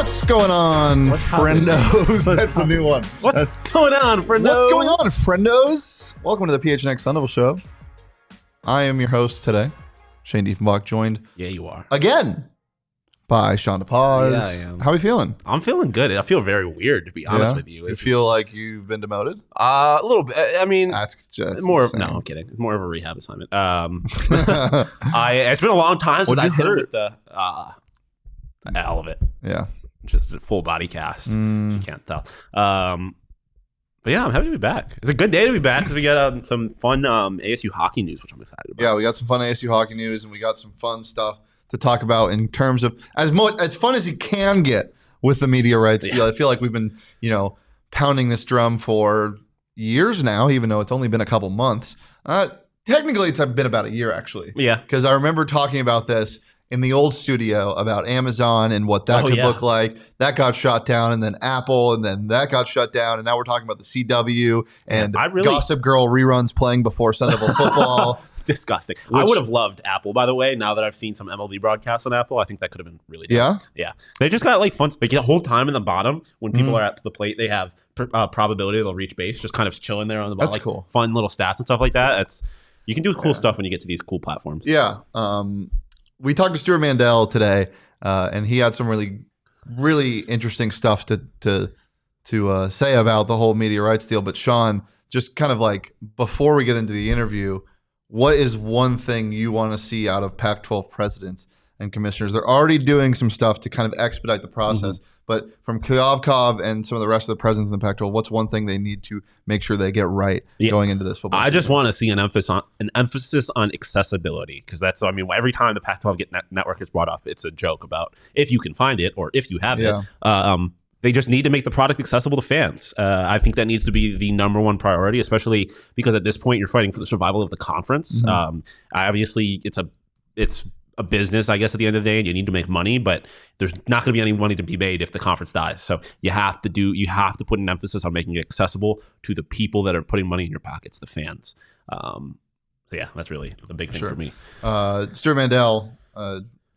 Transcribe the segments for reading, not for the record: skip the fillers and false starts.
What's going on, friendos? That's the new one. What's going on, friendos? What's going on, friendos? Welcome to the PHNX Sun Devils show. I am your host today, Shane Diefenbach, joined you are again by Sean DePaz. Yeah, I am. How are you feeling? I'm feeling good. I feel very weird, to be honest with you. You feel like you've been demoted? A little bit. I mean, That's just more. insane. No, I'm kidding. It's more of a rehab assignment. It's been a long time since What'd I you hit hurt? with the all of it. Yeah. Just a full body cast. You can't tell. But yeah, I'm happy to be back. It's a good day to be back because we got some fun ASU hockey news, which I'm excited about. Yeah, we got some fun ASU hockey news, and we got some fun stuff to talk about in terms of as fun as you can get with the media rights deal. I feel like we've been, pounding this drum for years now, even though it's only been a couple months. Technically, it's been about a year, actually. Yeah. Because I remember talking about this in the old studio about Amazon and what that could look like. That got shut down, and then Apple, and then that got shut down, and now we're talking about the CW and Gossip Girl reruns playing before Sun Devil football. Disgusting. I would have loved Apple, by the way. Now that I've seen some MLB broadcasts on Apple, I think that could have been really dope. Yeah. They just got fun. Like the whole time in the bottom when people are at the plate, they have probability they'll reach base, just kind of chilling there on the bottom. That's cool. Fun little stats and stuff like that. You can do cool stuff when you get to these cool platforms. Yeah. We talked to Stewart Mandel today, and he had some really, really interesting stuff to say about the whole media rights deal. But Sean, just kind of before we get into the interview, what is one thing you want to see out of Pac-12 presidents and commissioners? They're already doing some stuff to kind of expedite the process. But from Klyavkov and some of the rest of the presidents in the Pac-12, what's one thing they need to make sure they get right going into this football season? I just want to see an emphasis on accessibility, because every time the Pac-12 network is brought up, it's a joke about if you can find it or if you have it. They just need to make the product accessible to fans. I think that needs to be the number one priority, especially because at this point you're fighting for the survival of the conference. Obviously, it's a business, I guess, at the end of the day, and you need to make money, but there's not going to be any money to be made if the conference dies. So you have to put an emphasis on making it accessible to the people that are putting money in your pockets, the fans. So yeah, that's really a big thing for me. Stewart Mandel,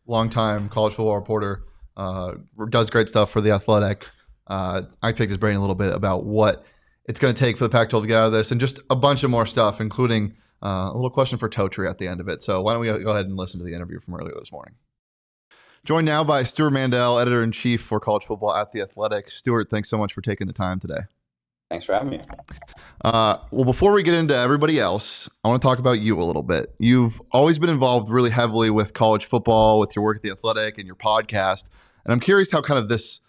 longtime college football reporter, does great stuff for The Athletic. I picked his brain a little bit about what it's going to take for the Pac-12 to get out of this, and just a bunch of more stuff, including a little question for Totri at the end of it. So why don't we go ahead and listen to the interview from earlier this morning. Joined now by Stewart Mandel, editor-in-chief for college football at The Athletic. Stewart, thanks so much for taking the time today. Thanks for having me. Well, before we get into everybody else, I want to talk about you a little bit. You've always been involved really heavily with college football, with your work at The Athletic and your podcast. And I'm curious how kind of this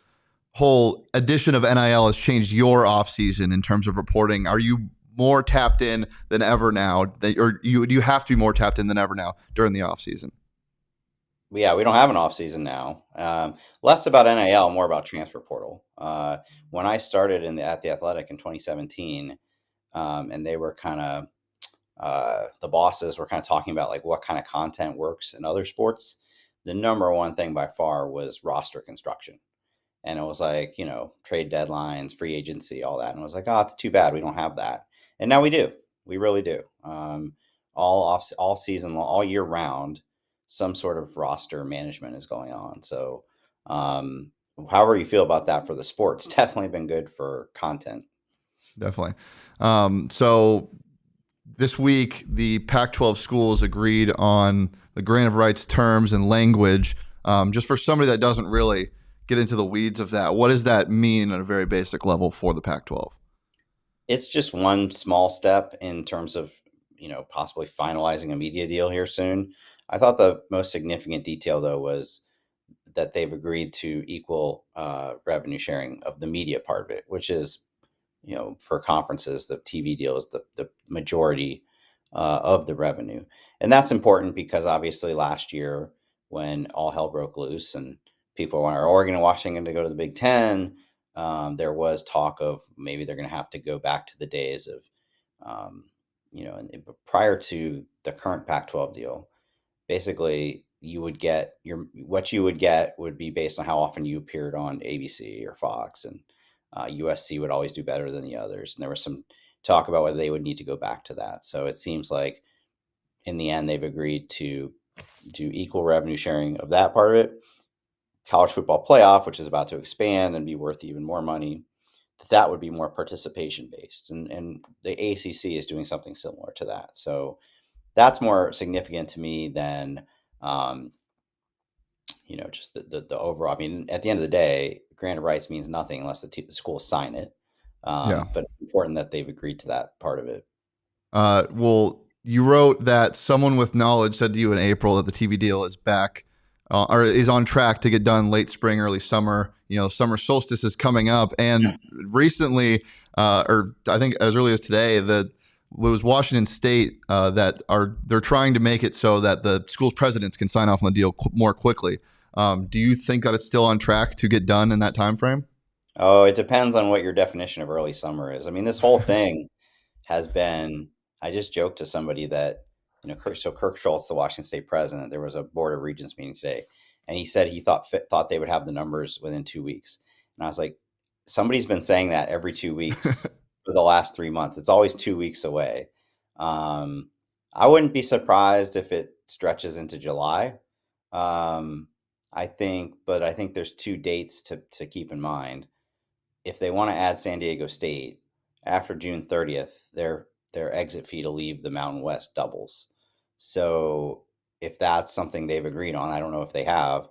whole addition of NIL has changed your offseason in terms of reporting. Are you more tapped in than ever now? Or you have to be more tapped in than ever now during the offseason? Yeah, we don't have an offseason now. Less about NIL, more about transfer portal. When I started at The Athletic in 2017, and they were kind of, the bosses were kind of talking about what kind of content works in other sports, the number one thing by far was roster construction. And it was trade deadlines, free agency, all that. And it was it's too bad we don't have that. And now we do. We really do. All season long, all year round, some sort of roster management is going on. So however you feel about that for the sport, it's definitely been good for content. Definitely. So this week, the Pac-12 schools agreed on the grant of rights terms and language. Just for somebody that doesn't really get into the weeds of that, what does that mean at a very basic level for the Pac-12? It's just one small step in terms of, possibly finalizing a media deal here soon. I thought the most significant detail, though, was that they've agreed to equal revenue sharing of the media part of it, which is, for conferences, the TV deal is the majority of the revenue. And that's important because obviously last year when all hell broke loose and people wanted Oregon and Washington to go to the Big Ten, there was talk of maybe they're going to have to go back to the days of, prior to the current Pac-12 deal, basically you would get what you would get would be based on how often you appeared on ABC or Fox, and USC would always do better than the others. And there was some talk about whether they would need to go back to that. So it seems like in the end, they've agreed to do equal revenue sharing of that part of it. college football playoff, which is about to expand and be worth even more money, that would be more participation based. And the ACC is doing something similar to that. So that's more significant to me than, just the overall. I mean, at the end of the day, granted rights means nothing unless the schools sign it. Yeah. But it's important that they've agreed to that part of it. Well, you wrote that someone with knowledge said to you in April that the TV deal is back or is on track to get done late spring, early summer. Summer solstice is coming up, and recently, or I think as early as today, it was Washington State they're trying to make it so that the school's presidents can sign off on the deal more quickly. Do you think that it's still on track to get done in that time frame? Oh, it depends on what your definition of early summer is. I mean, this whole thing has been, I just joked to somebody that, Kirk Schultz, the Washington State president, there was a Board of Regents meeting today, and he said he thought they would have the numbers within 2 weeks. And I was like, somebody's been saying that every 2 weeks for the last 3 months. It's always 2 weeks away. I wouldn't be surprised if it stretches into July. I think there's two dates to keep in mind. If they want to add San Diego State after June 30th, their exit fee to leave the Mountain West doubles. So if that's something they've agreed on, I don't know if they have,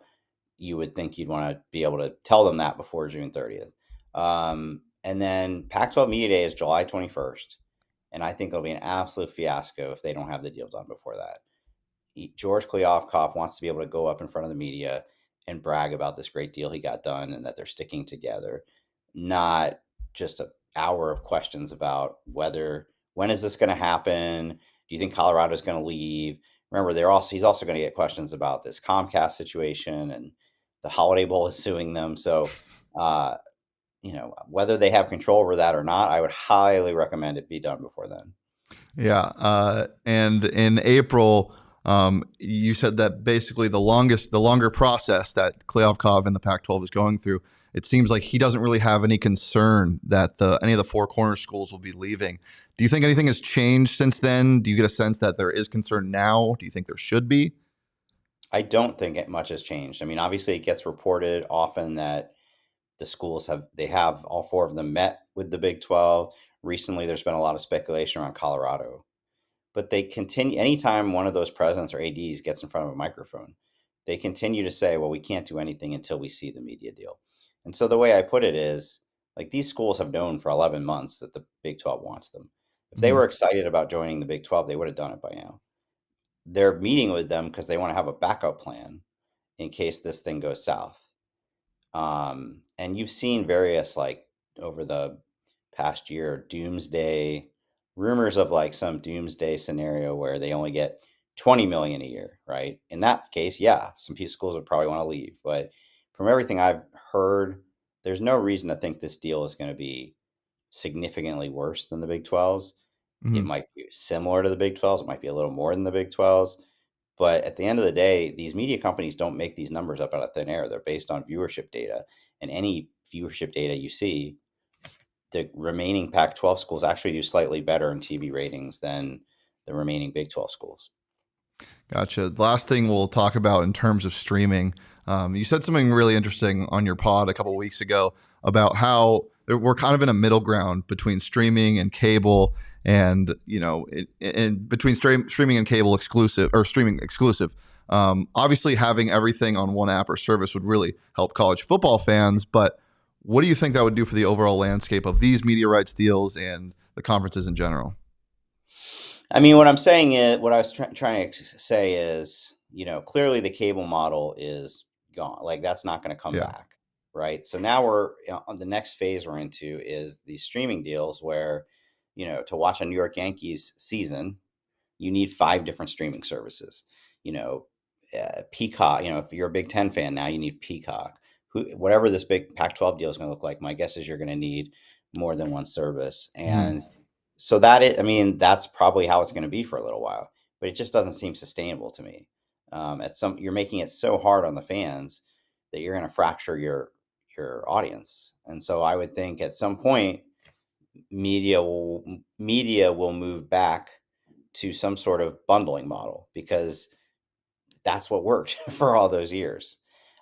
you would think you'd want to be able to tell them that before June 30th. And then Pac-12 Media Day is July 21st. And I think it'll be an absolute fiasco if they don't have the deal done before that. George Kliavkoff wants to be able to go up in front of the media and brag about this great deal he got done and that they're sticking together, not just an hour of questions about when is this going to happen? Do you think Colorado's going to leave? Remember, he's also going to get questions about this Comcast situation, and the Holiday Bowl is suing them. So, whether they have control over that or not, I would highly recommend it be done before then. Yeah. And in April, you said that basically the longer process that Kliavkoff and the Pac-12 is going through, it seems like he doesn't really have any concern that any of the Four Corners schools will be leaving. Do you think anything has changed since then? Do you get a sense that there is concern now? Do you think there should be? I don't think much has changed. I mean, obviously, it gets reported often that the schools have all four of them met with the Big 12. Recently, there's been a lot of speculation around Colorado. But they continue, anytime one of those presidents or ADs gets in front of a microphone, they continue to say, well, we can't do anything until we see the media deal. And so the way I put it is, like, these schools have known for 11 months that the Big 12 wants them. If they were excited about joining the Big 12, they would have done it by now. They're meeting with them because they want to have a backup plan in case this thing goes south. And you've seen various, like, over the past year, rumors of like some doomsday scenario where they only get 20 million a year, right? In that case, yeah, some schools would probably want to leave. But from everything I've heard, there's no reason to think this deal is going to be significantly worse than the Big 12s. It might be similar to the Big 12s. It might be a little more than the Big 12s. But at the end of the day, these media companies don't make these numbers up out of thin air. They're based on viewership data. And any viewership data you see, the remaining Pac-12 schools actually do slightly better in TV ratings than the remaining Big 12 schools. Gotcha. The last thing we'll talk about in terms of streaming, you said something really interesting on your pod a couple of weeks ago about how we're kind of in a middle ground between streaming and cable, and between streaming and cable exclusive or streaming exclusive. Obviously, having everything on one app or service would really help college football fans, but what do you think that would do for the overall landscape of these media rights deals and the conferences in general? I mean, what I'm saying is, what I was trying to say is, clearly the cable model is gone. Like, that's not going to come back, right? So now we're on the next phase we're into is these streaming deals where, to watch a New York Yankees season, you need 5 different streaming services. Peacock. If you're a Big Ten fan now, you need Peacock. Whatever this big Pac-12 deal is going to look like, my guess is you're going to need more than one service. And so that's probably how it's going to be for a little while, but it just doesn't seem sustainable to me. You're making it so hard on the fans that you're going to fracture your audience. And so I would think at some point media will move back to some sort of bundling model, because that's what worked for all those years.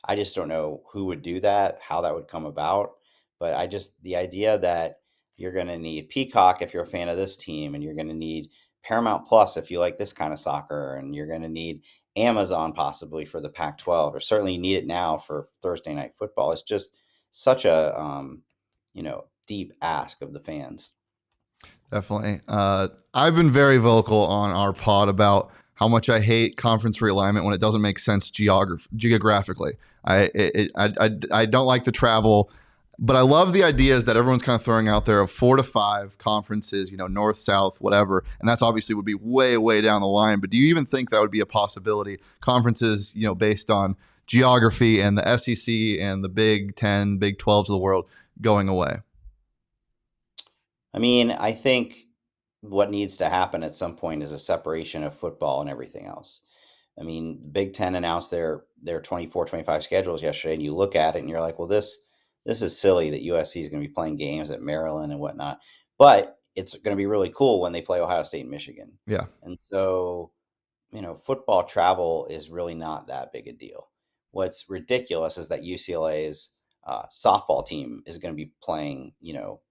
I just don't know who would do that, how that would come about. But the idea that you're going to need Peacock if you're a fan of this team, and you're going to need Paramount Plus if you like this kind of soccer, and you're going to need Amazon possibly for the Pac-12, or certainly you need it now for Thursday night football. It's just such a deep ask of the fans. Definitely. I've been very vocal on our pod about how much I hate conference realignment when it doesn't make sense geographically. I don't like the travel, but I love the ideas that everyone's kind of throwing out there of 4 to 5 conferences, north, south, whatever. And that's obviously would be way, way down the line. But do you even think that would be a possibility? Conferences, based on geography and the SEC and the Big 10, Big 12s of the world going away? I mean, I think what needs to happen at some point is a separation of football and everything else. I mean, Big Ten announced their 24, 25 schedules yesterday, and you look at it and you're like, well, this is silly that USC is going to be playing games at Maryland and whatnot. But it's going to be really cool when they play Ohio State and Michigan. Yeah. And so, football travel is really not that big a deal. What's ridiculous is that UCLA's softball team is going to be playing,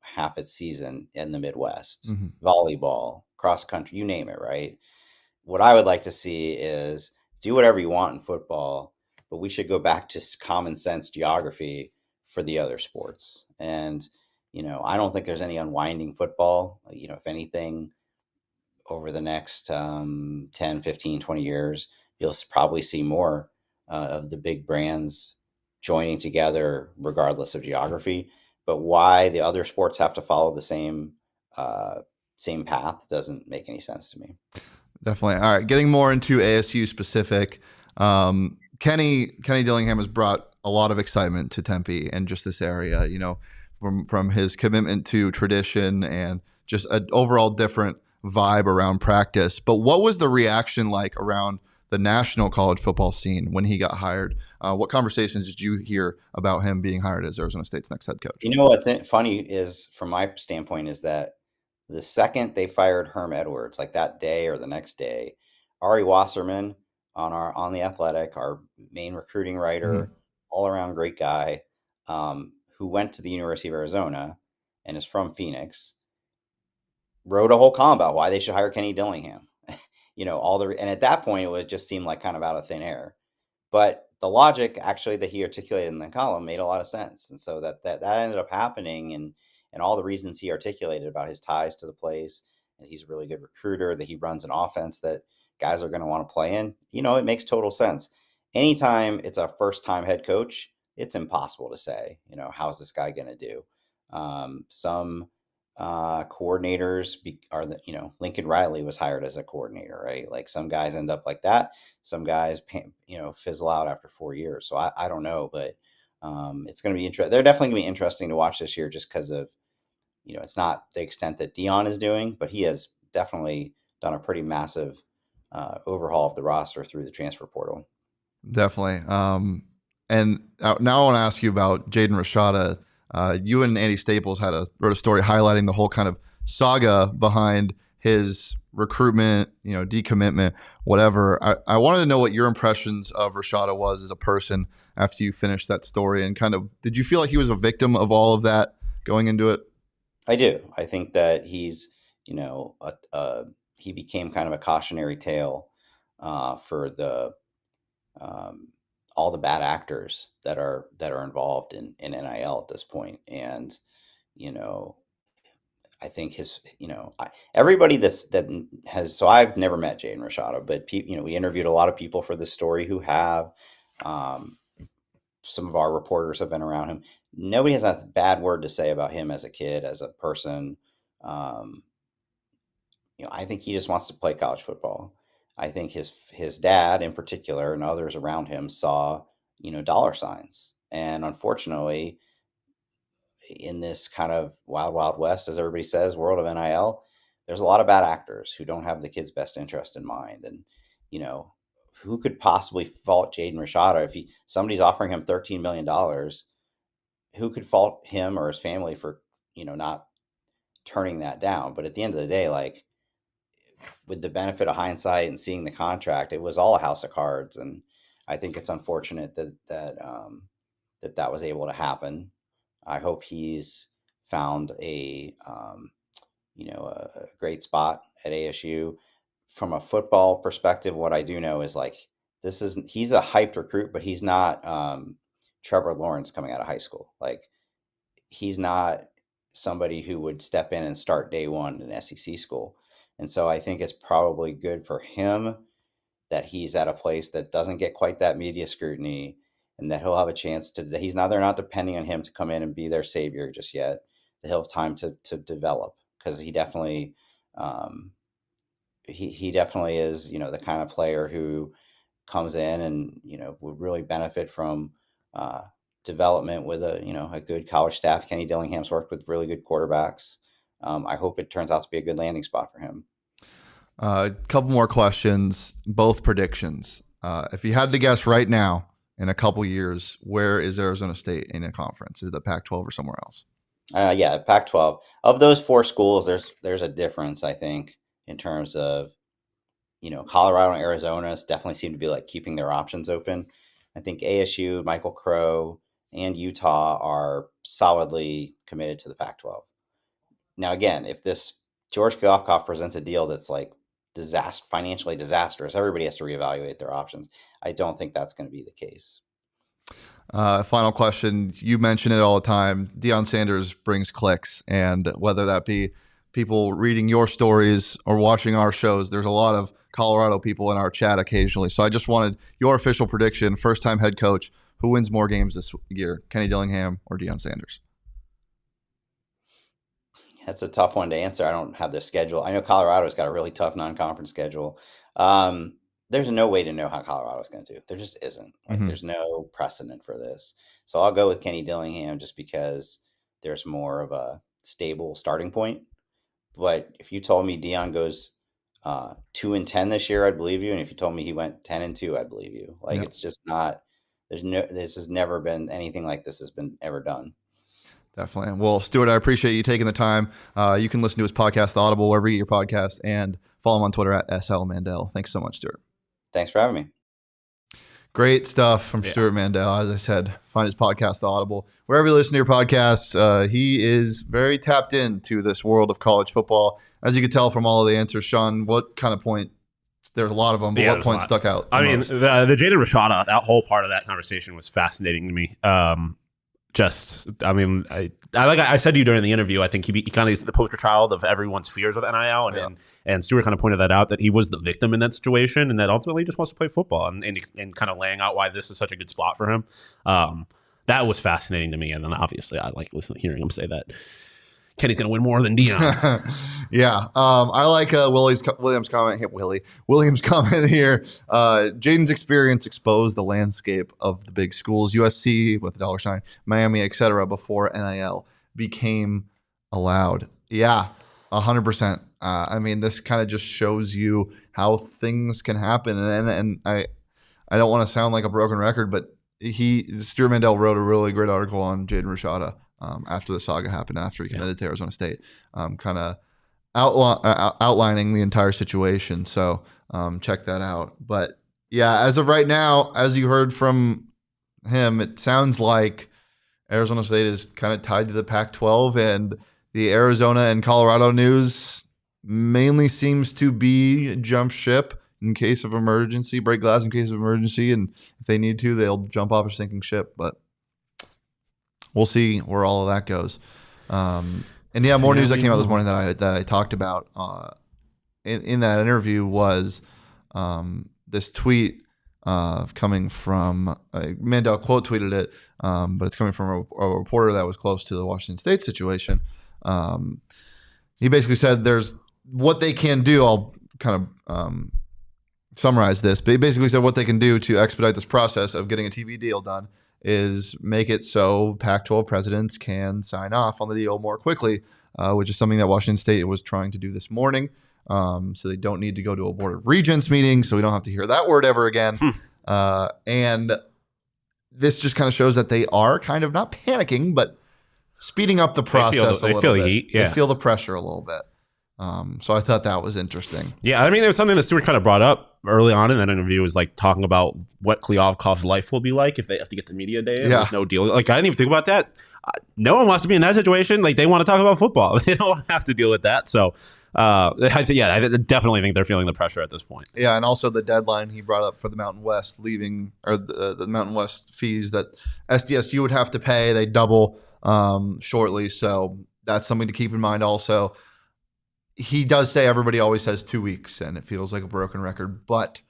half its season in the Midwest, volleyball, cross country, you name it, right? What I would like to see is do whatever you want in football, but we should go back to common sense geography for the other sports. And, I don't think there's any unwinding football. If anything, over the next 10, 15, 20 years, you'll probably see more of the big brands joining together regardless of geography. But why the other sports have to follow the same path doesn't make any sense to me. Definitely. All right, getting more into ASU specific, Kenny Dillingham has brought a lot of excitement to Tempe and just this area, from his commitment to tradition and just an overall different vibe around practice. But what was the reaction like around the national college football scene when he got hired? What conversations did you hear about him being hired as Arizona State's next head coach? What's funny is, from my standpoint, is that the second they fired Herm Edwards, like that day or the next day, Ari Wasserman on the Athletic, our main recruiting writer, all around great guy, who went to the University of Arizona and is from Phoenix, wrote a whole column about why they should hire Kenny Dillingham. And at that point, it would just seem like kind of out of thin air. But the logic actually that he articulated in the column made a lot of sense. And so that ended up happening, and all the reasons he articulated about his ties to the place, and he's a really good recruiter, that he runs an offense that guys are going to want to play in, it makes total sense. Anytime it's a first-time head coach, it's impossible to say, how's this guy going to do? Some coordinators are Lincoln Riley was hired as a coordinator, right? Like, some guys end up like that. Some guys, fizzle out after 4 years. So I don't know, but it's going to be interesting. They're definitely going to be interesting to watch this year, just because of, it's not the extent that Deion is doing, but he has definitely done a pretty massive overhaul of the roster through the transfer portal. Definitely. And now I want to ask you about Jaden Rashada. You and Andy Staples wrote a story highlighting the whole kind of saga behind his recruitment, decommitment, whatever. I wanted to know what your impressions of Rashada was as a person after you finished that story, and kind of, did you feel like he was a victim of all of that going into it? I do. I think that he's, he became kind of a cautionary tale for the all the bad actors that are involved in NIL at this point. And, I think everybody that has, so I've never met Jaden Rashada, but we interviewed a lot of people for this story who have. Some of our reporters have been around him. Nobody has a bad word to say about him as a kid, as a person. I think he just wants to play college football. I think his dad in particular and others around him saw, dollar signs. And unfortunately, in this kind of wild, wild west, as everybody says, world of NIL, there's a lot of bad actors who don't have the kid's best interest in mind. And, who could possibly fault Jaden Rashada if somebody's offering him $13 million? Who could fault him or his family for, not turning that down? But at the end of the day, like, with the benefit of hindsight and seeing the contract, it was all a house of cards. And I think it's unfortunate that was able to happen. I hope he's found a great spot at ASU. From a football perspective, what I do know is like he's a hyped recruit, but he's not Trevor Lawrence coming out of high school. Like he's not somebody who would step in and start day one in SEC school. And so I think it's probably good for him that he's at a place that doesn't get quite that media scrutiny, and that he'll have a chance to, they're not depending on him to come in and be their savior just yet. That he'll have time to develop, because he definitely, he definitely is, the kind of player who comes in and, would really benefit from development with a good college staff. Kenny Dillingham's worked with really good quarterbacks. I hope it turns out to be a good landing spot for him. A couple more questions, both predictions. If you had to guess right now, in a couple years, where is Arizona State in a conference? Is it the Pac-12 or somewhere else? Yeah, Pac-12. Of those four schools, there's a difference, I think, in terms of, Colorado and Arizona definitely seem to be like keeping their options open. I think ASU, Michael Crow, and Utah are solidly committed to the Pac-12. Now, again, if this George Kafkoff presents a deal that's like financially disastrous, everybody has to reevaluate their options. I don't think that's going to be the case. Final question. You mention it all the time. Deion Sanders brings clicks, and whether that be people reading your stories or watching our shows, there's a lot of Colorado people in our chat occasionally. So I just wanted your official prediction. First-time head coach, who wins more games this year, Kenny Dillingham or Deion Sanders? That's a tough one to answer. I don't have the schedule. I know Colorado's got a really tough non-conference schedule. There's no way to know how Colorado's going to do. There just isn't. There's no precedent for this. So I'll go with Kenny Dillingham just because there's more of a stable starting point. But if you told me Deion goes 2-10 this year, I'd believe you. And if you told me he went 10-2, I'd believe you. It's just not. This has never been anything like this has been ever done. Definitely. Well, Stewart, I appreciate you taking the time. You can listen to his podcast, The Audible, wherever you get your podcast, and follow him on Twitter at SL Mendel. Thanks so much, Stewart. Thanks for having me. Great stuff from Stewart Mandel. As I said, find his podcast, The Audible, wherever you listen to your podcasts. He is very tapped into this world of college football. As you could tell from all of the answers, Shawn, what kind of point? There's a lot of them, but what point stuck out? I mean, the Jaden Rashada, that whole part of that conversation was fascinating to me. Like I said to you during the interview, I think he kind of is the poster child of everyone's fears of NIL, and Stewart kind of pointed that out, that he was the victim in that situation, and that ultimately he just wants to play football, and kind of laying out why this is such a good spot for him. That was fascinating to me, and then obviously I like hearing him say that Kenny's going to win more than Deion. Yeah. I like Williams' comment. Williams' comment here. Jaden's experience exposed the landscape of the big schools, USC with the $, Miami, etc., before NIL became allowed. Yeah, 100%. I mean, this kind of just shows you how things can happen. And I don't want to sound like a broken record, but Stewart Mandel wrote a really great article on Jaden Rashada after the saga happened, after he committed to Arizona State, kind of outlining the entire situation. So check that out. But yeah, as of right now, as you heard from him, it sounds like Arizona State is kind of tied to the Pac-12, and the Arizona and Colorado news mainly seems to be jump ship in case of emergency, break glass in case of emergency, and if they need to, they'll jump off a sinking ship. But we'll see where all of that goes. And yeah, more news that came out this morning that I talked about in that interview was this tweet coming from Mendell quote tweeted it, but it's coming from a reporter that was close to the Washington State situation. He basically said there's what they can do. I'll kind of summarize this, but he basically said what they can do to expedite this process of getting a TV deal done is make it so Pac-12 presidents can sign off on the deal more quickly, which is something that Washington State was trying to do this morning. So they don't need to go to a Board of Regents meeting, so we don't have to hear that word ever again. And this just kind of shows that they are kind of not panicking, but speeding up the process a little bit. They feel the pressure a little bit. So I thought that was interesting. Yeah, I mean, there was something that Stewart kind of brought up early on in that interview, was like talking about what Kliavkov's life will be like if they have to get to media day. And there's no deal. Like, I didn't even think about that. No one wants to be in that situation. Like, they want to talk about football. They don't have to deal with that. So, I definitely think they're feeling the pressure at this point. Yeah, and also the deadline he brought up for the Mountain West leaving, or the Mountain West fees that SDSU would have to pay, they double shortly. So that's something to keep in mind also. He does say everybody always says 2 weeks, and it feels like a broken record. But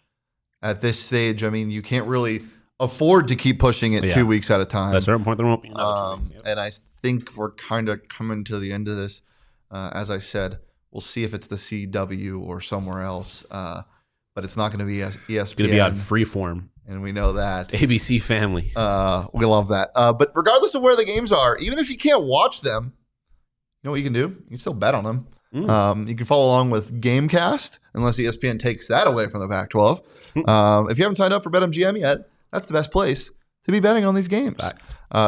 at this stage, I mean, you can't really afford to keep pushing it 2 weeks at a time. At a certain point, there won't be another 2 weeks. Yep. And I think we're kind of coming to the end of this. As I said, we'll see if it's the CW or somewhere else. But it's not going to be ESPN. It's going to be on Freeform. And we know that. ABC Family. We love that. But regardless of where the games are, even if you can't watch them, you know what you can do? You can still bet on them. You can follow along with Gamecast, unless ESPN takes that away from the Pac-12. If you haven't signed up for BetMGM yet, that's the best place to be betting on these games.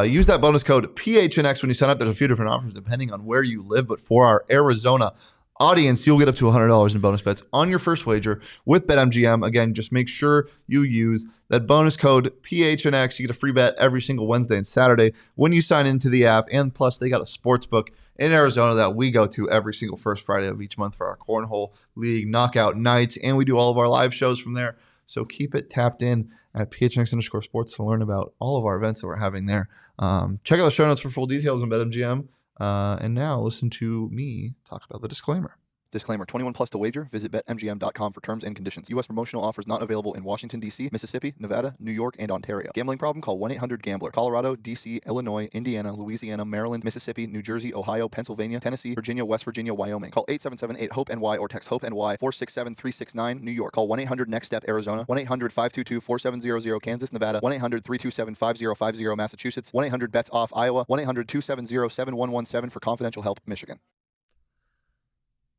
Use that bonus code PHNX when you sign up. There's a few different offers depending on where you live, but for our Arizona audience, you'll get up to $100 in bonus bets on your first wager with BetMGM. Again, just make sure you use that bonus code PHNX. You get a free bet every single Wednesday and Saturday when you sign into the app, and plus they got a sports book in Arizona that we go to every single first Friday of each month for our Cornhole League knockout nights, and we do all of our live shows from there. So keep it tapped in at PHNX_sports to learn about all of our events that we're having there. Check out the show notes for full details on BetMGM. And now listen to me talk about the disclaimer. Disclaimer, 21 plus to wager. Visit BetMGM.com for terms and conditions. U.S. promotional offers not available in Washington, D.C., Mississippi, Nevada, New York, and Ontario. Gambling problem? Call 1-800-GAMBLER. Colorado, D.C., Illinois, Indiana, Louisiana, Maryland, Mississippi, New Jersey, Ohio, Pennsylvania, Tennessee, Virginia, West Virginia, Wyoming. Call 877-8-HOPE-NY or text HOPE-NY 467-369, New York. Call 1-800-NEXT-STEP, Arizona. 1-800-522-4700, Kansas, Nevada. 1-800-327-5050, Massachusetts. 1-800-BETS-OFF, Iowa. 1-800-270-7117 for confidential help, Michigan.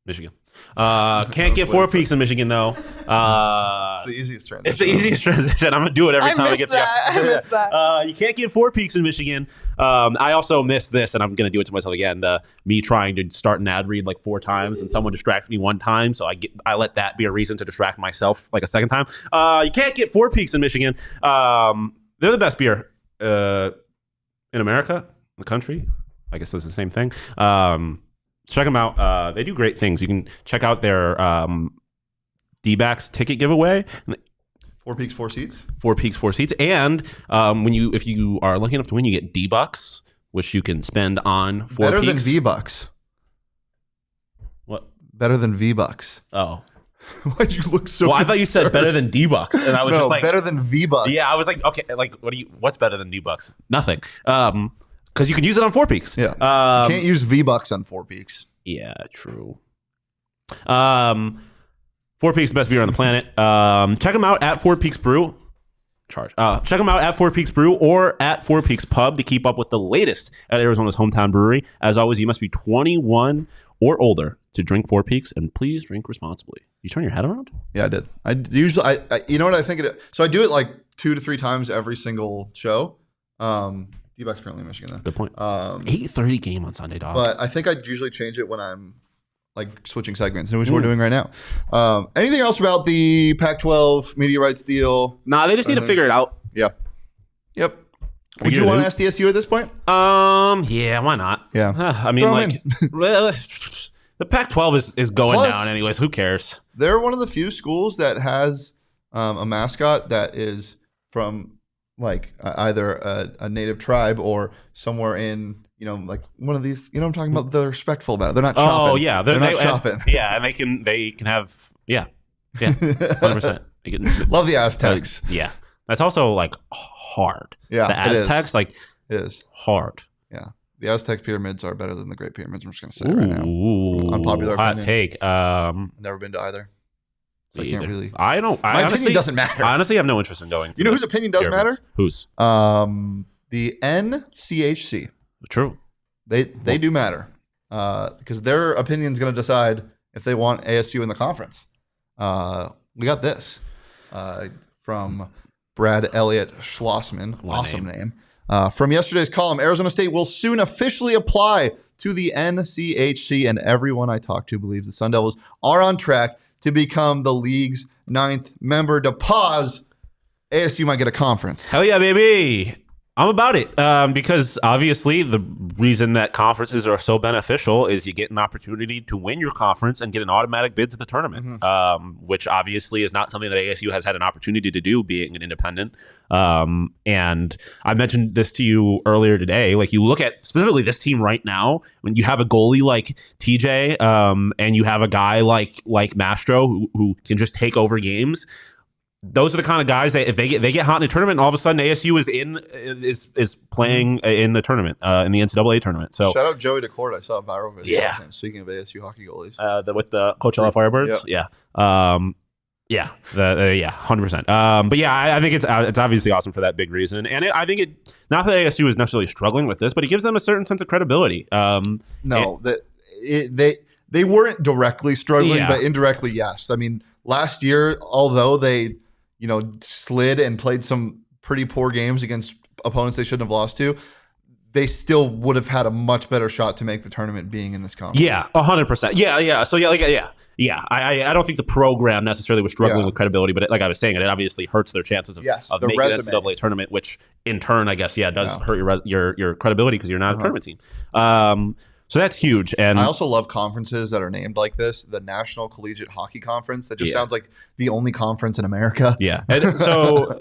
Michigan. Can't get 4 peaks in Michigan, though. It's the easiest transition. It's the easiest transition. I'm going to do it every time I get I missed that. You can't get 4 peaks in Michigan. I also missed this, and I'm going to do it to myself again. Me trying to start an ad read like 4 times, and someone distracts me 1 time, so I let that be a reason to distract myself like a second time. You can't get 4 peaks in Michigan. They're the best beer in America, the country. I guess that's the same thing. Check them out. They do great things. You can check out their D-backs ticket giveaway. 4 peaks, 4 seats. 4 peaks, 4 seats. And if you are lucky enough to win, you get D-Bucks, which you can spend on 4 peaks. Better than V-Bucks. What? Better than V-Bucks. Oh. Why'd you look so Well, I thought you said better than D-Bucks. And I was just like... better than V-Bucks. Yeah, I was like, okay, like, what's better than D-Bucks? Nothing. Because you can use it on 4 peaks. Yeah. You can't use V-Bucks on 4 peaks. Yeah, true. 4 Peaks, the best beer on the planet. Check them out at 4 Peaks Brew. Check them out at 4 Peaks Brew or at 4 Peaks Pub to keep up with the latest at Arizona's hometown brewery. As always, you must be 21 or older to drink 4 Peaks, and please drink responsibly. You turn your head around? Yeah, I did. I usually, you know what I think it is? So I do it like 2 to 3 times every single show. D-Bucks currently in Michigan, though. Good point. 8:30 game on Sunday, dog. But I think I usually change it when I'm like switching segments, which we're doing right now. Anything else about the Pac-12 media rights deal? Nah, they just need to figure it out. Yeah. Yep. Would you want SDSU at this point? Yeah, why not? Yeah. I mean, like, the Pac-12 is going down anyways. Who cares? They're one of the few schools that has a mascot that is from like either a native tribe or somewhere in, like one of these, what I'm talking about? They're respectful about it. They're not shopping. Oh, yeah. They're not shopping. Yeah, and they can have, yeah, 100%. Love the Aztecs. Yeah. That's also like hard. Yeah, the Aztecs, it is hard. Yeah. The Aztec pyramids are better than the Great Pyramids. I'm just going to say it right now. Unpopular hot opinion. take. Never been to either. So I can't really. I don't. My opinion doesn't matter. I honestly have no interest in going. You know whose opinion does matter? Whose? The NCHC. True. They do matter because their opinion is going to decide if they want ASU in the conference. We got this from Brad Elliott Schlossman. Awesome name. From yesterday's column, Arizona State will soon officially apply to the NCHC, and everyone I talk to believes the Sun Devils are on track to become the league's 9th member. To pause, ASU might get a conference. Hell yeah, baby. I'm about it because obviously the reason that conferences are so beneficial is you get an opportunity to win your conference and get an automatic bid to the tournament, which obviously is not something that ASU has had an opportunity to do being an independent. And I mentioned this to you earlier today. Like, you look at specifically this team right now, when you have a goalie like TJ and you have a guy like Mastro who can just take over games. Those are the kind of guys that if they get hot in a tournament, and all of a sudden ASU is playing in the tournament in the NCAA tournament. So shout out Joey DeCourt. I saw a viral video. Yeah. Of him, speaking of ASU hockey goalies, with the Coachella Firebirds. Yep. Yeah. 100%. But yeah, I think it's obviously awesome for that big reason, and I think it not that ASU is necessarily struggling with this, but it gives them a certain sense of credibility. They weren't directly struggling, but indirectly, yes. I mean, last year, although they slid and played some pretty poor games against opponents they shouldn't have lost to, they still would have had a much better shot to make the tournament being in this conference. Yeah, 100%. Yeah. So I don't think the program necessarily was struggling with credibility, but like I was saying, it obviously hurts their chances of making the NCAA tournament, which in turn, I guess, does hurt your credibility because you're not a tournament team. So that's huge. And I also love conferences that are named like this. The National Collegiate Hockey Conference. That just sounds like the only conference in America. Yeah. And so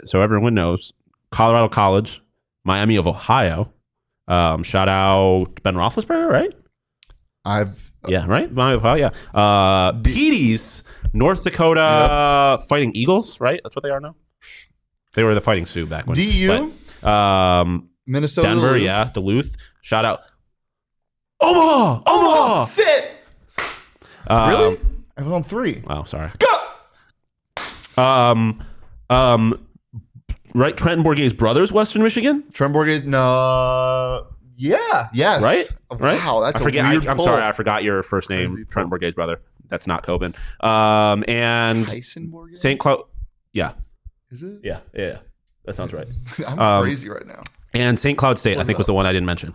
so everyone knows, Colorado College, Miami of Ohio. Shout out Ben Roethlisberger, right? Right? Miami of Ohio, yeah. Petey's, North Dakota Fighting Eagles, right? That's what they are now. They were the Fighting Sioux back when. DU. Minnesota. Denver, Duluth. Duluth. Shout out. Omaha! Sit! Really? I went on 3. Oh, sorry. Go! Right, Trenton Bourguet's brothers, Western Michigan? Trenton Bourguet, no. Yeah, yes. Right? Wow, that's a weird I'm pull. sorry, I forgot your first name, Trenton Bourguet's brother. That's not Coben. And Tyson Bourguet? St. Cloud. Yeah. Is it? Yeah. That sounds right. I'm crazy right now. And St. Cloud State, I think, was the one I didn't mention.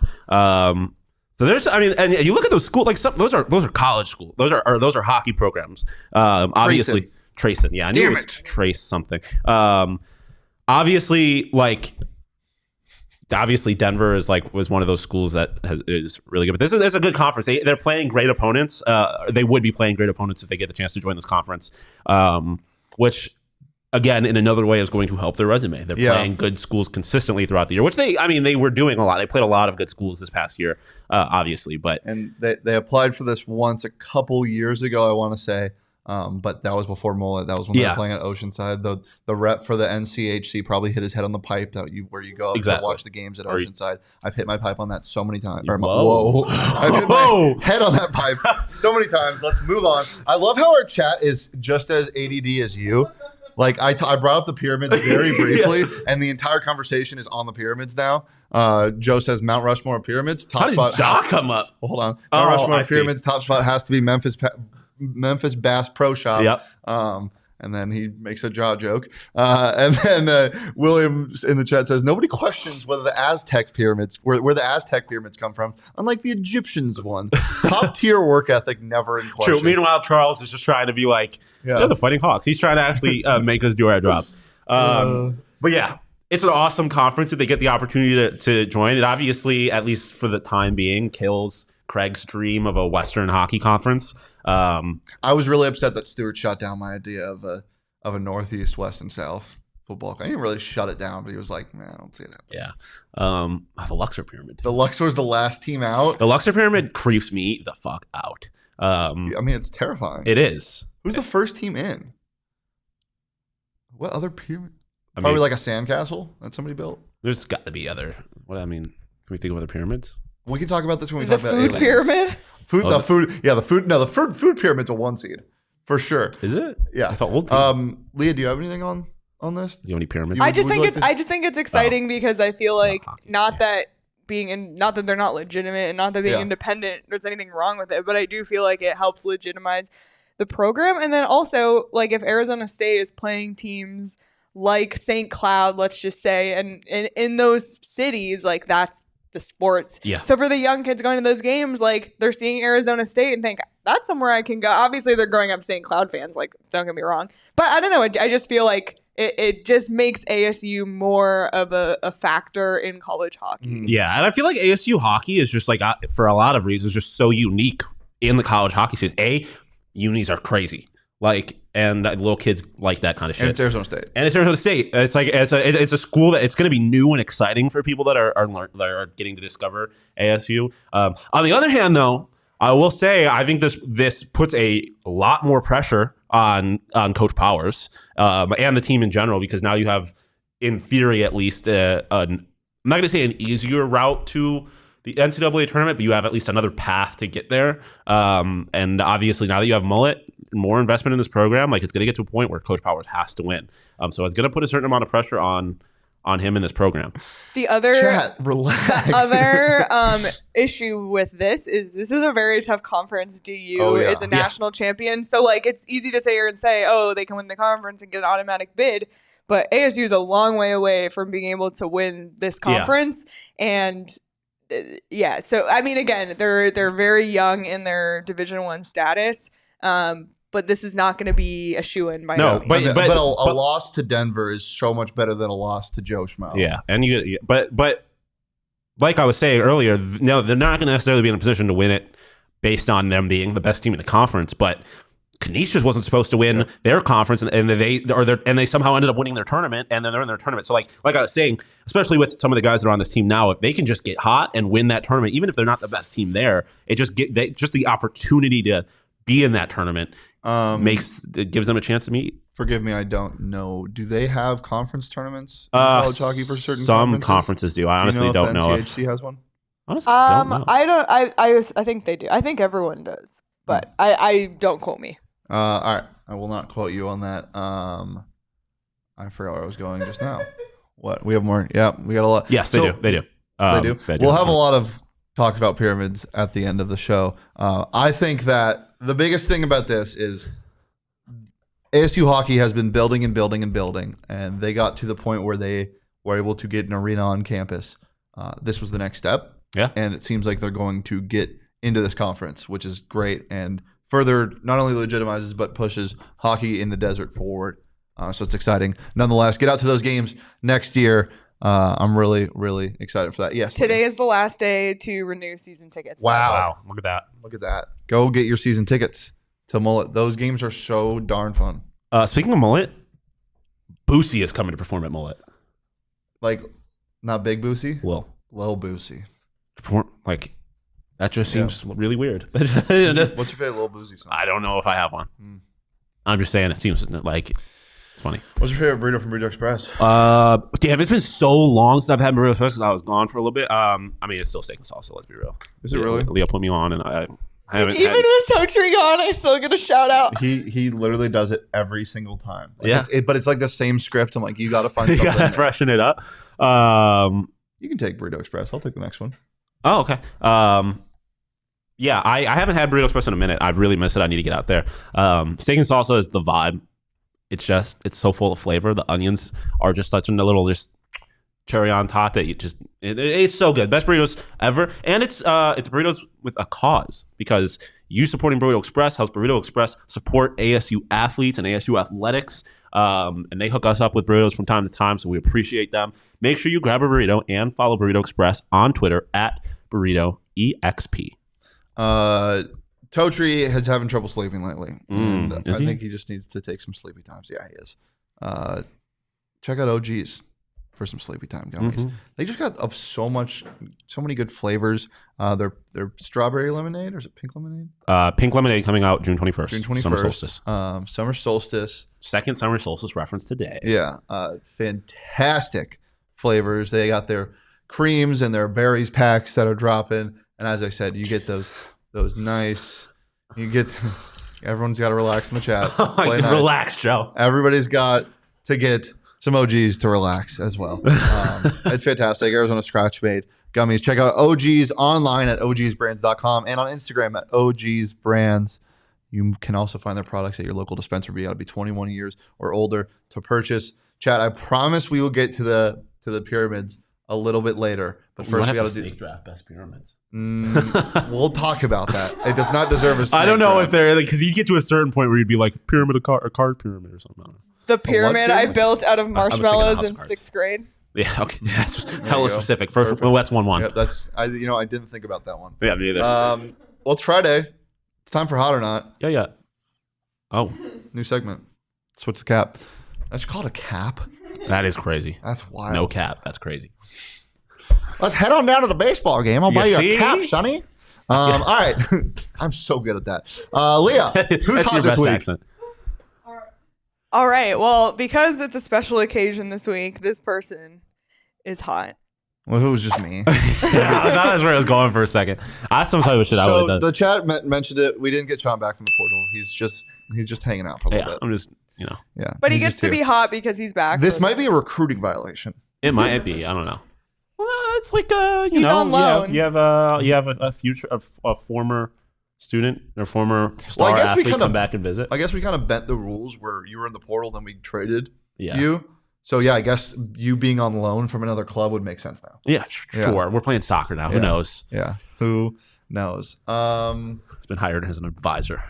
So there's, and you look at those schools, like those are college schools. Those are hockey programs. Obviously, Trayson. Yeah, I knew it was Trace something. Obviously, Denver was one of those schools that is really good. But this is a good conference. They're playing great opponents. They would be playing great opponents if they get the chance to join this conference, which, again, in another way, is going to help their resume. They're playing good schools consistently throughout the year, which they were doing a lot. They played a lot of good schools this past year, obviously. And they applied for this once a couple years ago, I want to say. But that was before Mullet. That was when they were playing at Oceanside. The rep for the NCHC probably hit his head on the pipe where you go to watch the games at Oceanside. I've hit my pipe on that so many times. I've hit my head on that pipe so many times. Let's move on. I love how our chat is just as ADD as you. Like, I brought up the pyramids very briefly, and the entire conversation is on the pyramids now. Joe says Mount Rushmore pyramids. How did Ja come up? Well, hold on. Mount Rushmore pyramids. Top spot has to be Memphis Bass Pro Shop. Yep. And then he makes a jaw joke. And then Williams in the chat says, nobody questions whether the Aztec pyramids, where the Aztec pyramids come from, unlike the Egyptians one. Top tier work ethic, never in question. True. Meanwhile, Charles is just trying to be like, the Fighting Hawks. He's trying to actually make us do our jobs. But yeah, it's an awesome conference if they get the opportunity to join. It obviously, at least for the time being, kills Craig's dream of a Western hockey conference. I was really upset that Stewart shot down my idea of a Northeast, West, and South football. I didn't really shut it down, but he was like, "Man, I don't see it happening." Yeah. The Luxor Pyramid. The Luxor was the last team out. The Luxor Pyramid creeps me the fuck out. I mean, it's terrifying. It is. Who's the first team in? What other pyramid? Probably like a sandcastle that somebody built. There's got to be other. Can we think of other pyramids? We can talk about this when we talk about food pyramid. The food pyramid's a 1 seed for sure. Is it? Yeah. It's an old team. Leah, do you have anything on this? Do you have any pyramids? I just think it's exciting because I feel like not that they're not legitimate and not that being independent there's anything wrong with it, but I do feel like it helps legitimize the program. And then also, like, if Arizona State is playing teams like St. Cloud, let's just say, and in those cities, like, that's the sports. Yeah. So for the young kids going to those games, like they're seeing Arizona State and think that's somewhere I can go. Obviously, they're growing up St. Cloud fans. Like, don't get me wrong, but I don't know. I just feel like it just makes ASU more of a factor in college hockey. Yeah, and I feel like ASU hockey is just like, for a lot of reasons, just so unique in the college hockey season. Unis are crazy. Like, and little kids like that kind of shit. And it's Arizona State. It's like it's a school that it's going to be new and exciting for people that are getting to discover ASU. On the other hand, though, I will say I think this puts a lot more pressure on Coach Powers and the team in general, because now you have, in theory at least, I'm not going to say an easier route to the NCAA tournament, but you have at least another path to get there. And obviously, now that you have Mullet, more investment in this program, like, it's going to get to a point where Coach Powers has to win. So it's going to put a certain amount of pressure on him in this program. The other relax. Issue with this is a very tough conference. DU is a national champion, so like it's easy to sit here and say, oh, they can win the conference and get an automatic bid. But ASU is a long way away from being able to win this conference, and so I mean, again, they're very young in their Division I status. But this is not going to be a shoo-in by no means. But a loss to Denver is so much better than a loss to Joe Schmo. Yeah, and but like I was saying earlier, no, they're not going to necessarily be in a position to win it based on them being the best team in the conference. But Canisius wasn't supposed to win their conference, and they somehow ended up winning their tournament, and then they're in their tournament. So like I was saying, especially with some of the guys that are on this team now, if they can just get hot and win that tournament, even if they're not the best team there, just the opportunity to be in that tournament gives them a chance to meet. Forgive me, I don't know. Do they have conference tournaments in college hockey for certain some conferences do. I honestly don't know if NCHC has one. Honestly, don't know. I think they do. I think everyone does, but I don't quote me. All right, I will not quote you on that. I forgot where I was going just now. What, we have more? Yeah, we got a lot. Yes, they do. They do. We'll have a lot of talk about pyramids at the end of the show. I think that the biggest thing about this is ASU hockey has been building and building and building, and they got to the point where they were able to get an arena on campus. This was the next step. Yeah. And it seems like they're going to get into this conference, which is great, and further not only legitimizes but pushes hockey in the desert forward. So it's exciting. Nonetheless, get out to those games next year. I'm really, really excited for that. Yes. Today is the last day to renew season tickets. Wow. Look at that. Look at that. Go get your season tickets to Mullet. Those games are so darn fun. Speaking of Mullet, Boosie is coming to perform at Mullet. Like, not Big Boosie? Well, Lil Boosie. Like, that just seems really weird. What's your favorite Lil Boosie song? I don't know if I have one. I'm just saying it seems like it's funny. What's your favorite burrito from Burrito Express? Damn, it's been so long since I've had Burrito Express because I was gone for a little bit. I mean, it's still steak and salsa, let's be real. Is it really? Leo put me on, and I haven't. Even with Totri gone, I still get a shout out. He literally does it every single time. Like, yeah. But it's like the same script. I'm like, you got to find something. You got to freshen it up. You can take Burrito Express. I'll take the next one. Oh, okay. Yeah, I haven't had Burrito Express in a minute. I've really missed it. I need to get out there. Steak and salsa is the vibe. It's so full of flavor. The onions are just such a little cherry on top that it's so good. Best burritos ever. And it's burritos with a cause, because you supporting Burrito Express helps Burrito Express support ASU athletes and ASU athletics. And they hook us up with burritos from time to time, so we appreciate them. Make sure you grab a burrito and follow Burrito Express on Twitter at BurritoEXP. Totri is having trouble sleeping lately. And I think he just needs to take some sleepy times. Yeah, he is. Check out OG's for some sleepy time gummies. Mm-hmm. They just got so many good flavors. They're strawberry lemonade, or is it pink lemonade? Pink lemonade coming out June 21st. June 21st. Summer solstice. Summer solstice. Second summer solstice reference today. Yeah. Fantastic flavors. They got their creams and their berries packs that are dropping. And as I said, you get those nice. Everyone's got to relax in the chat. Play nice. Relax, Joe. Everybody's got to get some OGs to relax as well. It's fantastic. Arizona Scratch Made gummies. Check out OGs online at ogsbrands.com and on Instagram at ogsbrands. You can also find their products at your local dispensary. You got to be 21 years or older to purchase. Chat, I promise we will get to the pyramids a little bit later. But first, we got to do snake draft best pyramids. We'll talk about that. It does not deserve a snake I don't know draft. if they're because you get to a certain point where you'd be like pyramid of a card pyramid or something. I don't know. The pyramid I built out of marshmallows in cards. 6th grade. Yeah, okay. That's hella go. specific. First, well, that's 1-1. Yeah, that's I didn't think about that one. Yeah, me either. Well, it's Friday. It's time for Hot or Not. Yeah. Oh, New segment. Switch the cap. I should call it a cap. that is crazy. That's wild. No cap. That's crazy. Let's head on down to the baseball game. I'll buy you see? a cap, Sonny. All right. I'm so good at that. Leah, who's That's hot your this best week? accent. All right. Well, because it's a special occasion this week, this person is hot. What if it was just me? That's where I was going for a second. That's some type of shit I would So have done. the chat mentioned it. We didn't get Sean back from the portal. He's just hanging out for a little Yeah, bit. I'm just, Yeah. But he he's gets just to here. be hot because he's back. This for might the- be a recruiting violation. it might be. I don't know. Well, it's like He's on loan. you have a future a former student or former star Well, I guess we athlete kinda- come back and visit. I guess we kind of bent the rules where you were in the portal, then we traded Yeah. you. So yeah, I guess you being on loan from another club would make sense now. Yeah, Yeah. sure. We're playing soccer now. Who Yeah. knows? Yeah. Who knows? He's been hired as an advisor.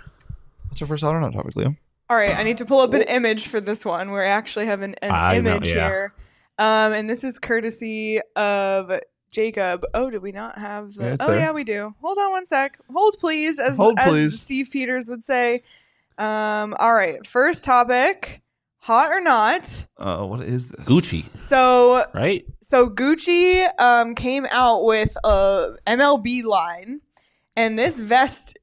What's our first Hot or Not topic, Leo? All right. I need to pull up an image for this one where I actually have an I know, image yeah. here. And this is courtesy of Jacob. Oh, did we not have the? Yeah, it's Oh, there. yeah, we do. Hold on one sec. Hold, please, as please. Steve Peters would say. All right. First topic, hot or not. What is this? Gucci, So right? Gucci came out with a MLB line, and this vest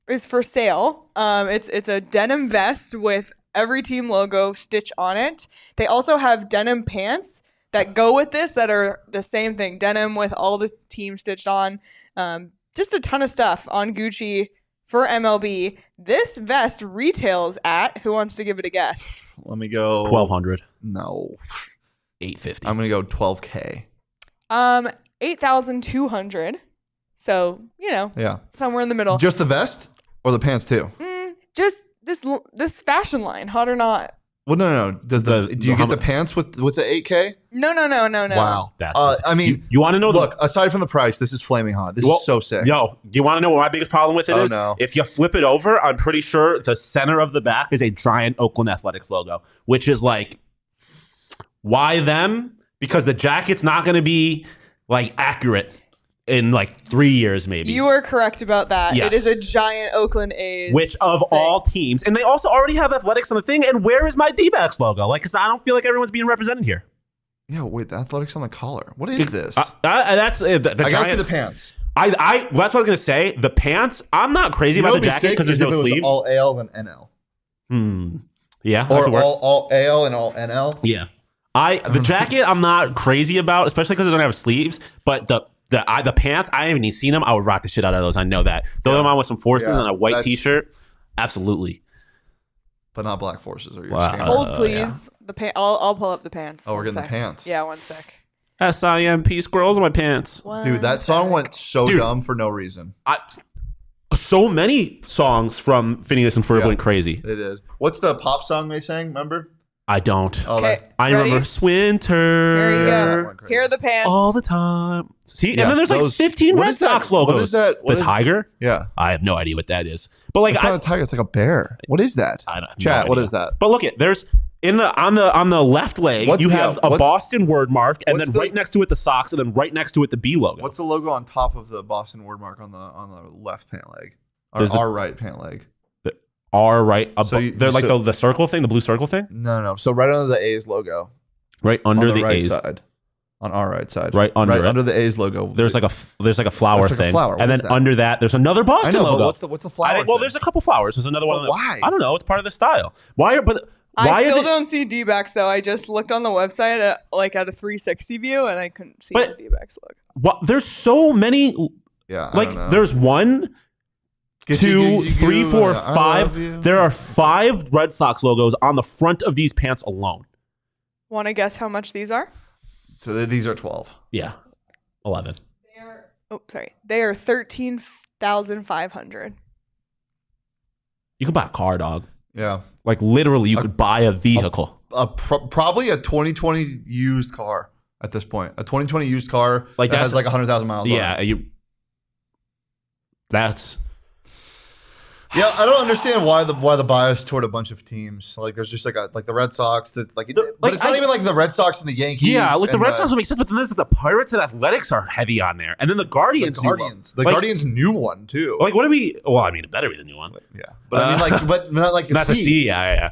is for sale. It's a denim vest with every team logo stitched on it. They also have denim pants that go with this that are the same thing, denim with all the team stitched on. Just a ton of stuff on Gucci for MLB. This vest retails at, who wants to give it a guess? Let me go. 1,200, No. 850. I'm gonna go 12K. 8,200. So, Yeah. somewhere in the middle. Just the vest or the pants too? Just this fashion line, hot or not. Well, no. Does do you how get the mu- pants with the 8K? No. Wow. That's I mean, you want to know look. Aside from the price, this is flaming hot. This is so sick. Yo, do you want to know what my biggest problem with it is? No. If you flip it over, I'm pretty sure the center of the back is a giant Oakland Athletics logo, which is like, why them? Because the jacket's not going to be like accurate in like 3 years, maybe. You are correct about that. Yes. It is a giant Oakland A's. Which of all teams, and they also already have athletics on the thing. And where is my D-backs logo? Like, because I don't feel like everyone's being represented here. Yeah, wait, the athletics on the collar. What is this? That's the I gotta giant. see the pants. That's what I was gonna say. The pants. I'm not crazy You know about the what'd be jacket sick because there's is no if it was sleeves. all AL then NL, Yeah, that or could work. all AL and all NL. Yeah, the jacket I'm not crazy about, especially because it doesn't have sleeves. But the pants, I haven't even seen them. I would rock the shit out of those. I know that. Throw them on with some forces and a white T-shirt. Absolutely. But not black forces or your Wow. skin. Hold, please. The I'll pull up the pants. Oh, we're One getting the sec. pants. Yeah, one sec. SIMP squirrels in my pants. Dude, that song went so Dude. dumb for no reason. So many songs from Phineas and Ferb went crazy. It is. What's the pop song they sang? Remember? I don't. Oh, Okay, that, I ready? remember Swinter. Here you that go. went crazy. Here are the pants. All the time. See, Yeah, and then there's like those- 15 what Red is that? Sox logos. What is that? What The is- tiger? Yeah. I have no idea what that is. But like, It's not a tiger. It's like a bear. What is that? I don't, Chat. no What idea. is that? But look it, there's on the left leg, What's you the- have a what's- Boston word mark, and what's then the- right next to it the Sox, and then right next to it the B logo. What's the logo on top of the Boston word mark on the left pant leg? Or There's the- our right pant leg? R right above. So you- they're like so- the circle thing, the blue circle thing, No. So right under the A's logo. right under on the right A's, side. On our right side. Right under it. under the A's logo. There's like a flower There's like a thing, flower. What and is then that? under that there's another I Boston know, logo. but what's the flower? well, thing? there's a couple flowers. There's another one. But why? I don't know. It's part of the style. Why? Why I is still it? don't see D-backs though. I just looked on the website at a 360 view and I couldn't see But- the D-backs look. There's so many. Yeah. I Like don't know. there's 1, Get 2, you 3, give, 4, I 5. love you. There are 5 Red Sox logos on the front of these pants alone. Want to guess how much these are? So these are 12. Yeah, 11. They are 13,500. You can buy a car, dog. Yeah. Like literally, you could buy a vehicle. Probably a 2020 used car. at this point. A 2020 used car like that has like 100,000 miles. Yeah, on it. That's. Yeah, I don't understand why the bias toward a bunch of teams. Like, there's just like the Red Sox, but it's not even like the Red Sox and the Yankees. Yeah, like the Red Sox would make sense, but then there's the Pirates and Athletics are heavy on there, and then the Guardians. The Guardians new one too. Like, what do we? Well, I mean, it better be the new one. Yeah, but I mean, but not like not the C. Yeah.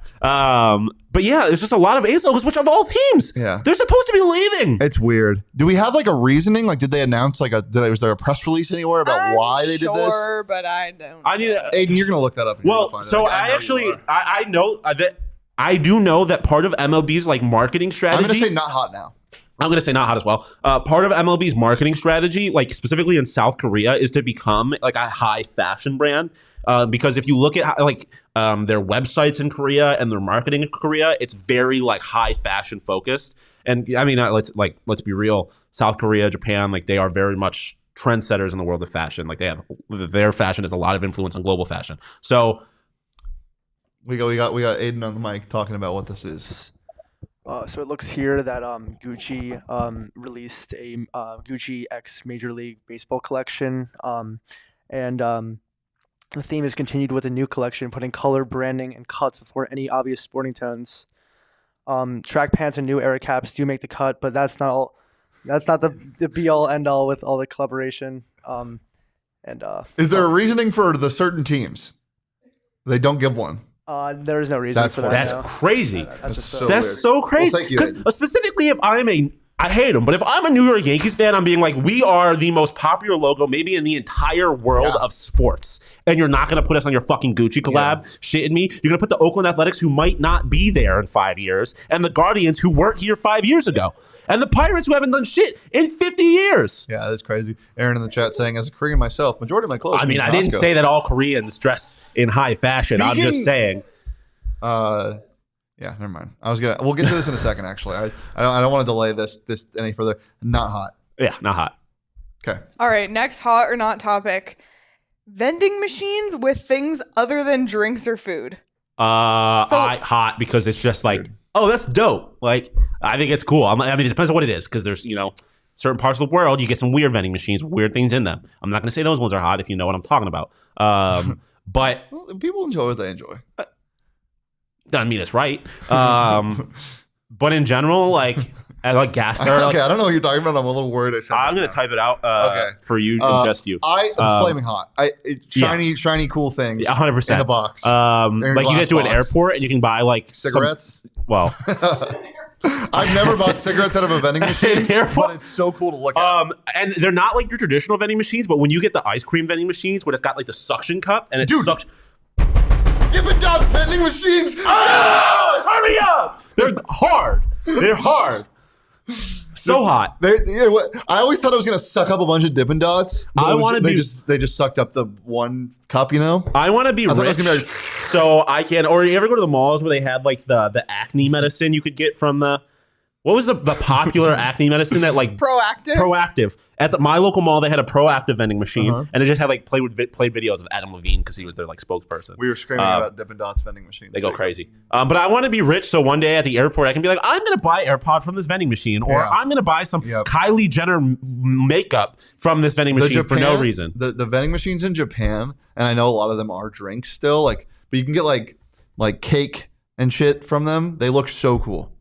But yeah, there's just a lot of ace logos, which of all teams, they're supposed to be leaving. It's weird. Do we have like a reasoning? Like, did they announce was there a press release anywhere about why they did this? Sure, but I don't. Aiden, you're gonna look that up. Well, so I know that I do know that part of MLB's like marketing strategy. I'm gonna say not hot now. I'm gonna say not hot as well. Part of MLB's marketing strategy, like specifically in South Korea, is to become like a high fashion brand. Because if you look at their websites in Korea and their marketing in Korea, it's very like high fashion focused. And I mean, let's be real. South Korea, Japan, like they are very much trendsetters in the world of fashion. Like their fashion has a lot of influence on global fashion. So we got Aiden on the mic talking about what this is. So it looks here that Gucci released a Gucci X Major League Baseball collection, and the theme is continued with a new collection, putting color, branding, and cuts before any obvious sporting tones. Track pants and new era caps do make the cut, but that's not all. That's not the be all end all with all the collaboration. Is there a reasoning for the certain teams? They don't give one. There is no reason for that. That's crazy. That's so crazy. Because specifically, if I hate them, but if I'm a New York Yankees fan, I'm being like, we are the most popular logo maybe in the entire world of sports. And you're not going to put us on your fucking Gucci collab? Shitting me? You're going to put the Oakland Athletics, who might not be there in 5 years, and the Guardians, who weren't here 5 years ago, and the Pirates, who haven't done shit in 50 years. Yeah, that's crazy. Aaron in the chat saying, as a Korean myself, majority of my clothes. I mean, I didn't say that all Koreans dress in high fashion. I'm just saying. Yeah, never mind. We'll get to this in a second. Actually, I don't want to delay this any further. Not hot. Yeah, not hot. Okay. All right. Next, hot or not topic: vending machines with things other than drinks or food. Hot because it's just like, oh, that's dope. Like, I think it's cool. I mean, it depends on what it is, because there's certain parts of the world you get some weird vending machines, weird things in them. I'm not going to say those ones are hot if you know what I'm talking about. But people enjoy what they enjoy. Doesn't mean it's right. But in general, like gas. Okay, I don't know what you're talking about. I'm a little worried. I'm going to type it out for you and just you. Flaming hot. Shiny, cool things. 100%. In a box. Like you guys do an airport and you can buy like cigarettes. Well, I've never bought cigarettes out of a vending machine, but it's so cool to look at. And they're not like your traditional vending machines, but when you get the ice cream vending machines, where it's got like the suction cup and it sucks. Dippin' Dots vending machines. Yes! Hurry up! They're hard. They're hard. So hot. I always thought I was gonna suck up a bunch of Dippin' Dots. They just sucked up the one cup. I want to be rich, so I can. Or you ever go to the malls where they had like the acne medicine you could get from the. What was the popular acne medicine that like Proactive. At my local mall, they had a Proactive vending machine, and it just had like played videos of Adam Levine because he was their like spokesperson. We were screaming about Dippin' Dots vending machine. They go crazy. But I want to be rich, so one day at the airport, I can be like, I'm gonna buy AirPod from this vending machine, or I'm gonna buy some Kylie Jenner makeup from this vending machine for no reason. The vending machines in Japan, and I know a lot of them are drinks still, but you can get like cake and shit from them. They look so cool.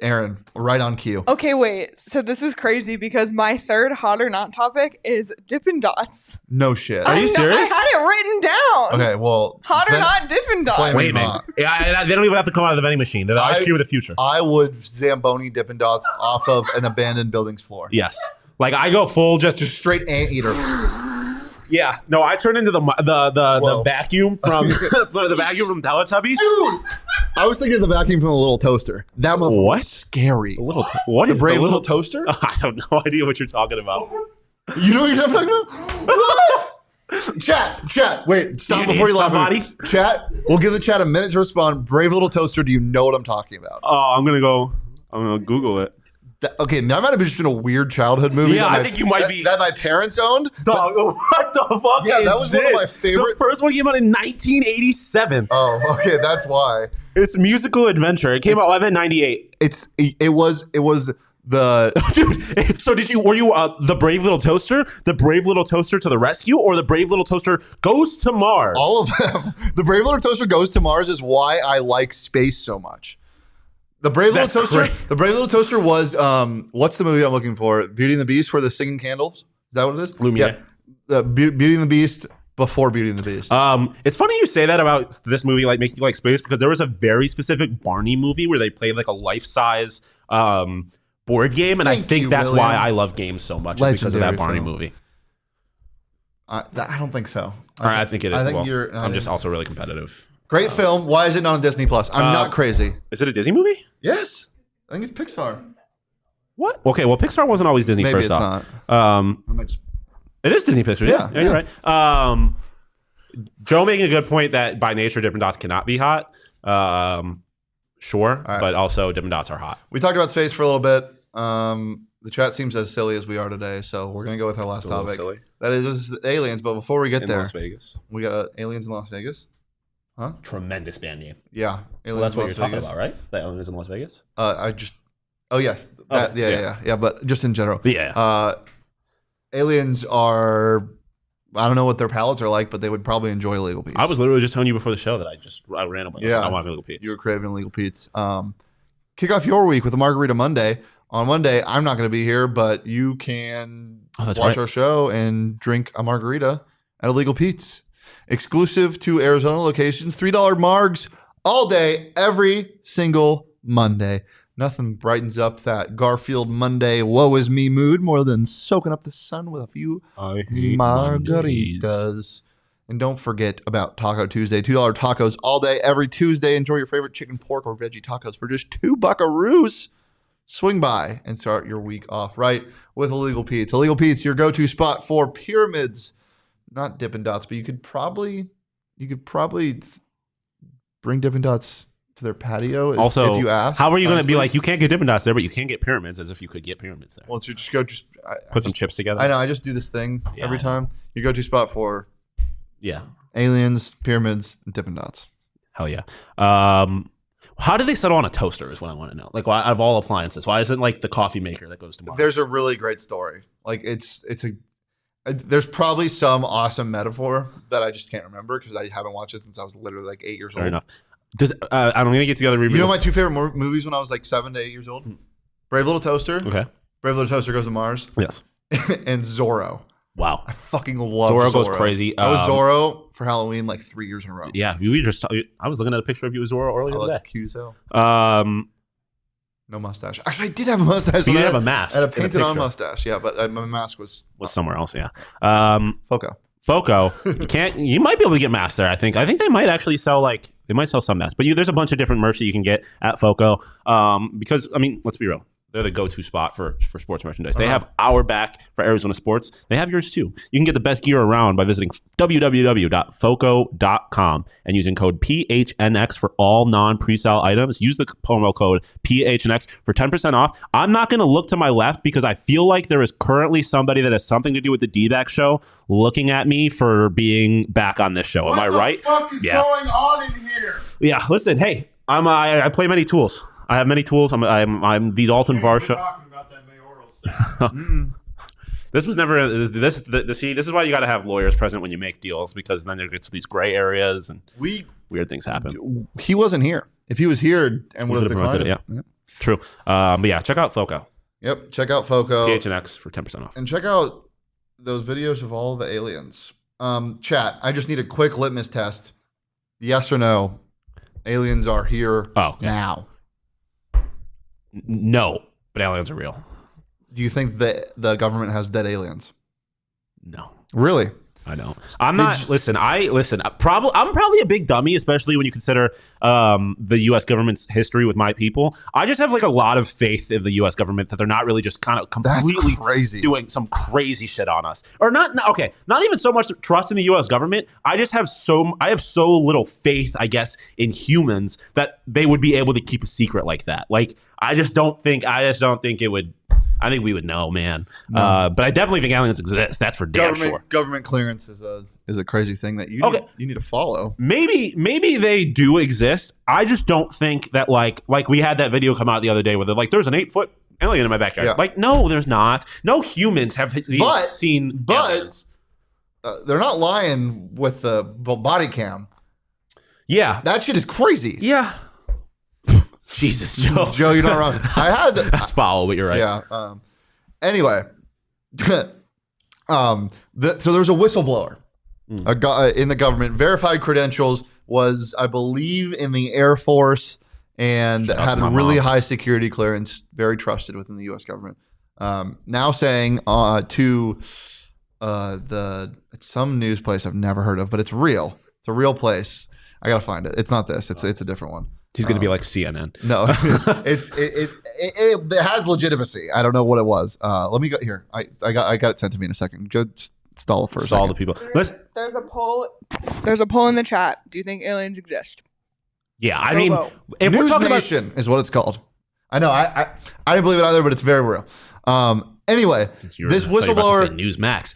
Aaron, right on cue. Okay, wait. So this is crazy because my third hot or not topic is Dippin' Dots. No shit. Are you serious? I had it written down. Okay, well. Hot or not Dippin' Dots. Wait a minute. They don't even have to come out of the vending machine. They're the ice cream of the future. I would Zamboni Dippin' Dots off of an abandoned building's floor. Yes. Like I go full just straight anteater. Yeah. No, I turn into the vacuum from the vacuum from Teletubbies. Dude! I was thinking of the vacuum from the little toaster. That was scary. What is the brave little toaster? I have no idea what you're talking about. You know what you're talking about? What? Chat. Wait, stop before you laugh. Chat, we'll give the chat a minute to respond. Brave little toaster. Do you know what I'm talking about? Oh, I'm gonna Google it. Okay, that might have just been a weird childhood movie. Yeah, I think you might be. That my parents owned. Dog, what the fuck yeah, that was one of my favorite. The first one came out in 1987. Oh, okay, that's why. It's musical adventure. It came out in 98. It was Dude, so were you the brave little toaster, the brave little toaster to the rescue, or the brave little toaster goes to Mars? All of them. The brave little toaster goes to Mars is why I like space so much. The brave little toaster. The brave little toaster was what's the movie I'm looking for? Beauty and the Beast, where the singing candles. Is that what it is? Lumiere. Yeah. The Beauty and the Beast before Beauty and the Beast. It's funny you say that about this movie, like making you like space, because there was a very specific Barney movie where they played like a life-size board game, and I think that's why I love games so much, because of that Barney movie. I don't think so. I think it is. I think you're. I'm just also really competitive. Great film. Why is it not on Disney Plus? I'm not crazy. Is it a Disney movie? Yes, I think it's Pixar. What? Okay, well, Pixar wasn't always Disney. Maybe first it's off. not. It is Disney Pictures. Yeah, you're right. Joe making a good point that by nature Dippin' Dots cannot be hot. Sure, right. But also Dippin' Dots are hot. We talked about space for a little bit. The chat seems as silly as we are today, so we're gonna go with our last topic. Silly. That is aliens. But before we get there, Las Vegas, we got aliens in Las Vegas. Huh? Tremendous band name. Yeah, aliens. Well, that's what you're talking about, right? The aliens in Las Vegas. Oh yes. Yeah. But just in general. Yeah. Aliens are. I don't know what their palates are like, but they would probably enjoy illegal Pete's. I was literally just telling you before the show that I randomly. I want illegal Pete's. You were craving illegal Pete's. Kick off your week with a Margarita Monday. On Monday, I'm not going to be here, but you can watch our show and drink a margarita at Illegal Pete's. Exclusive to Arizona locations, $3 margs all day, every single Monday. Nothing brightens up that Garfield Monday woe is me mood more than soaking up the sun with a few margaritas. Mondays. And don't forget about Taco Tuesday. $2 tacos all day, every Tuesday. Enjoy your favorite chicken, pork, or veggie tacos for just $2 buckaroos. Swing by and start your week off right with Illegal Pete's. Illegal Pete's, your go-to spot for pyramids. Not Dippin' Dots, but you could probably bring Dippin' Dots to their patio if you ask. How are you going to be like, you can't get Dippin' Dots there, but you can get pyramids, as if you could get pyramids there? Well, you just go put some chips together. I know. I just do this thing every time. Your go-to spot for aliens, pyramids, and Dippin' Dots. Hell yeah. How did they settle on a toaster is what I want to know. Like, why, out of all appliances, why isn't like the coffee maker that goes to Mars? There's a really great story. Like there's probably some awesome metaphor that I just can't remember because I haven't watched it since I was literally like 8 years old. Fair enough. I'm going to get together. You know my two favorite movies when I was like 7 to 8 years old? Brave Little Toaster. Okay. Brave Little Toaster Goes to Mars. Yes. And Zorro. Wow. I fucking love Zorro. Goes crazy. I was Zorro for Halloween like 3 years in a row. Yeah. I was looking at a picture of you as Zorro earlier today. Cute as hell. No mustache. Actually, I did have a mustache. You did have a mask. I had a painted on mustache. Yeah, but my mask was somewhere else. Yeah. Foco. You might be able to get masks there. I think they might actually sell they might sell some masks, but there's a bunch of different merch that you can get at Foco. Because I mean, let's be real. They're the go-to spot for sports merchandise. They have our back for Arizona sports. They have yours too. You can get the best gear around by visiting www.foco.com and using code PHNX for all non-presale items. Use the promo code PHNX for 10% off. I'm not going to look to my left because I feel like there is currently somebody that has something to do with the D-back show looking at me for being back on this show. Am I right? What the fuck is going on in here? Yeah, listen, hey, I play many tools. I have many tools. I'm the Dalton Varsha. We're talking about that mayoral stuff. This was never this is why you got to have lawyers present when you make deals, because then there gets these gray areas and weird things happen. He wasn't here. If he was here and would have declined it. Yeah. True. But yeah, check out Foco. Yep, check out Foco. PHNX for 10% off. And check out those videos of all the aliens. Chat, I just need a quick litmus test. Yes or no? Aliens are here now. No, but aliens are real. Do you think that the government has dead aliens? No. Really? I know. I'm probably a big dummy, especially when you consider the U.S. government's history with my people. I just have a lot of faith in the U.S. government that they're not really just kind of completely doing some crazy shit on us, or not even so much trust in the U.S. government. I have so little faith, I guess, in humans that they would be able to keep a secret like that. I just don't think it would. I think we would know, man. No. But I definitely think aliens exist. That's for damn sure. Government clearance is a crazy thing that you need to follow. Maybe they do exist. I just don't think that like we had that video come out the other day where they're like, there's an 8-foot alien in my backyard. Yeah. Like, no, there's not. No humans have seen aliens. They're not lying with the body cam. Yeah. That shit is crazy. Yeah. Jesus, Joe. Joe, you're not wrong. I had that's foul, but you're right. Yeah. Anyway, so there's a whistleblower, a guy in the government, verified credentials, was I believe in the Air Force and had a really high security clearance, very trusted within the U.S. government. Now saying to it's some news place I've never heard of, but it's real. It's a real place. I gotta find it. It's not this. It's a different one. He's going to be like CNN. No, it has legitimacy. I don't know what it was. Let me go here. I got it sent to me in a second. Just stall it for a second. All the people. There's a poll. There's a poll in the chat. Do you think aliens exist? Yeah, I mean, if News we're talking Nation is what it's called. I know. I didn't believe it either, but it's very real. Anyway, this whistleblower. Newsmax.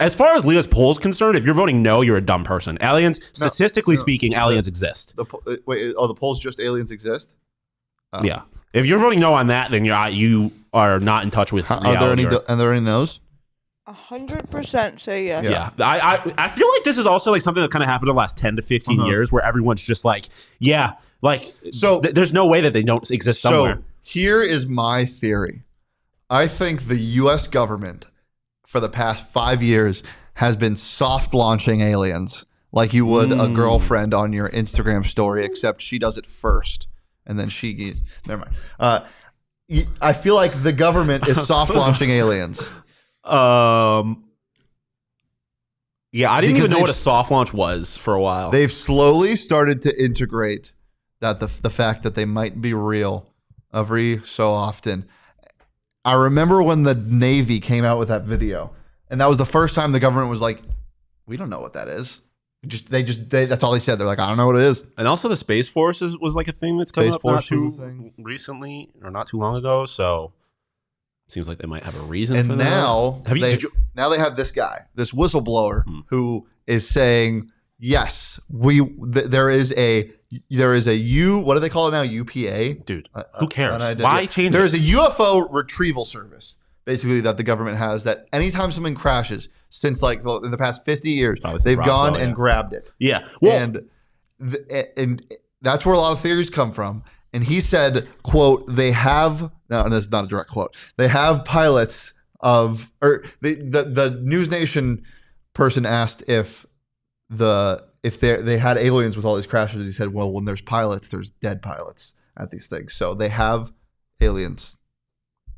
As far as Leah's poll is concerned, if you're voting no, you're a dumb person. Aliens, statistically speaking, aliens exist. The polls just aliens exist? Yeah. If you're voting no on that, then you are not in touch with reality. Are there any no's? 100% say yes. Yeah. I feel like this is also like something that kind of happened in the last 10 to 15 years where everyone's just like, yeah, like, so there's no way that they don't exist somewhere. So here is my theory. I think the U.S. government for the past 5 years has been soft launching aliens like you would a girlfriend on your Instagram story, except she does it first and then never mind. I feel like the government is soft launching aliens. Yeah, I didn't even know what a soft launch was for a while. They've slowly started to integrate that the fact that they might be real every so often. I remember when the Navy came out with that video, and that was the first time the government was like, "We don't know what that is." That's all they said. They're like, "I don't know what it is." And also, the Space Force was like a thing that's come up not too recently or not too long ago. So it seems like they might have a reason. And for now, that. Now they have this guy, this whistleblower, who is saying, "Yes, there is a what do they call it now? UPA, dude. Who cares? Why change? There is a UFO retrieval service, basically, that the government has. That anytime something crashes, since like in the past 50 years, they've gone and grabbed it. Yeah, well, and that's where a lot of theories come from. And he said, "quote They have no, that's not a direct quote. They have pilots of the News Nation person asked if they had aliens with all these crashes. He said, well, when there's pilots, there's dead pilots at these things. So they have aliens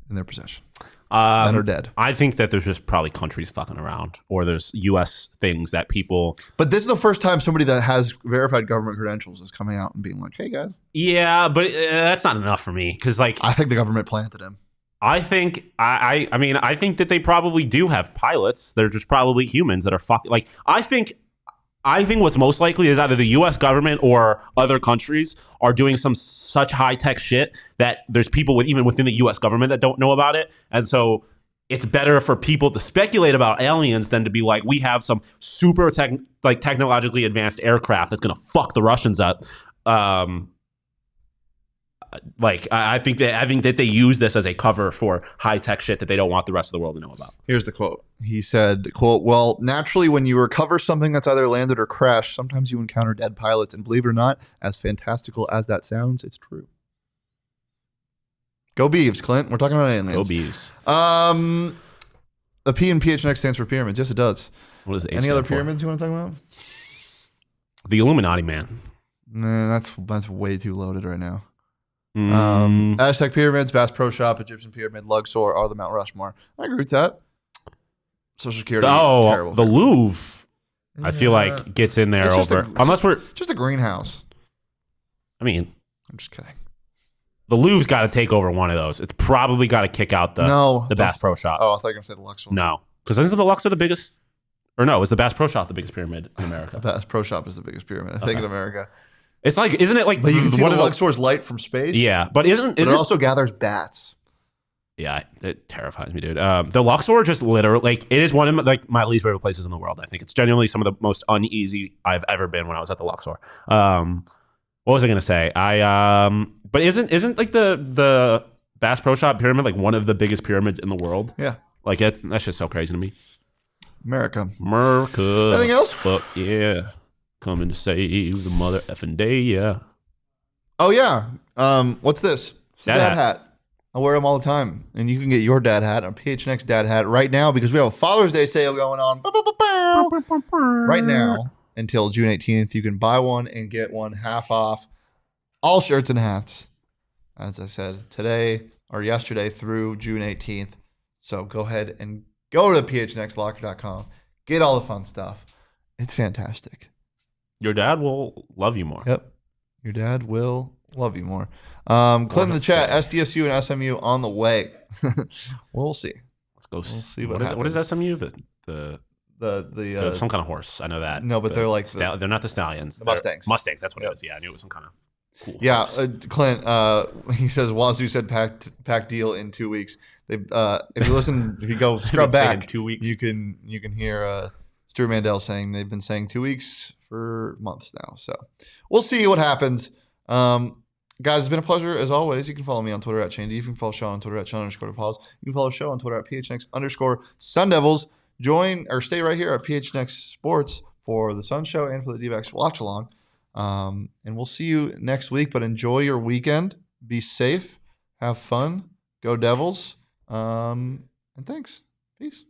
in their possession that are dead. I think that there's just probably countries fucking around, or there's U.S. things that people... But this is the first time somebody that has verified government credentials is coming out and being like, hey, guys. Yeah, but that's not enough for me, because like... I think the government planted him. I think I think that they probably do have pilots. They're just probably humans that are fucking... Like, I think what's most likely is either the U.S. government or other countries are doing some such high-tech shit that there's people even within the U.S. government that don't know about it. And so it's better for people to speculate about aliens than to be like, we have some super technologically advanced aircraft that's going to fuck the Russians up. I think that they use this as a cover for high-tech shit that they don't want the rest of the world to know about. Here's the quote. He said, quote, well, naturally, when you recover something that's either landed or crashed, sometimes you encounter dead pilots. And believe it or not, as fantastical as that sounds, it's true. Go Beavs, Clint. We're talking about aliens. Go Beavs. The P in PHNX stands for pyramids. Yes, it does. What does H Any other pyramids you want to talk about? The Illuminati, man. Nah, that's way too loaded right now. Aztec pyramids, Bass Pro Shop, Egyptian pyramid, Luxor are the Mount Rushmore. I agree with that. Social Security. Terrible. The Louvre. I feel like gets in there unless we're just a greenhouse. I mean, I'm just kidding. The Louvre's got to take over one of those. It's probably got to kick out the Bass Pro Shop. Oh, I thought you were gonna say the Luxor. No, because isn't the Luxor the biggest? Or no, is the Bass Pro Shop the biggest pyramid in America? The Bass Pro Shop is the biggest pyramid, I think, in America. It's like, isn't it like? But you can see the Luxor's light from space. Yeah, but it also gathers bats. Yeah, it terrifies me, dude. The Luxor just literally, it is one of my least favorite places in the world. I think it's genuinely some of the most uneasy I've ever been when I was at the Luxor. One What was I gonna say? But isn't like the Bass Pro Shop pyramid like one of the biggest pyramids in the world? Yeah. Like that's just so crazy to me. America. Anything else? But yeah, coming to save the mother effing day. Yeah. Oh yeah. What's this? It's a dad hat. I wear them all the time, and you can get your dad hat, a PHNX dad hat, right now because we have a Father's Day sale going on. Right now until June 18th, you can buy one and get one half off all shirts and hats. As I said, today or yesterday through June 18th. So go ahead and go to phnxlocker.com. Get all the fun stuff. It's fantastic. Your dad will love you more. Yep. Your dad will love you more. Clint in the chat, SDSU and SMU on the way. We'll see. Let's go. We'll see what happens. What is SMU? The some kind of horse. I know that. No, but they're like they're not the Stallions. The Mustangs. Mustangs. That's what it is. Yeah, I knew it was some kind of cool. Yeah, horse. Clint. He says Wazoo said pack deal in 2 weeks. They if you listen, if you go scrub back, 2 weeks. You can hear Stewart Mandel saying they've been saying 2 weeks for months now. So we'll see what happens. Guys, it's been a pleasure as always. You can follow me on Twitter at Shane D. You can follow Shawn on Twitter at Shawn_DePaul. You can follow the show on Twitter at PHNX_Sun Devils. Join or stay right here at PHNX Sports for the Sun Show and for the D-backs watch along. And we'll see you next week. But enjoy your weekend. Be safe. Have fun. Go Devils. And thanks. Peace.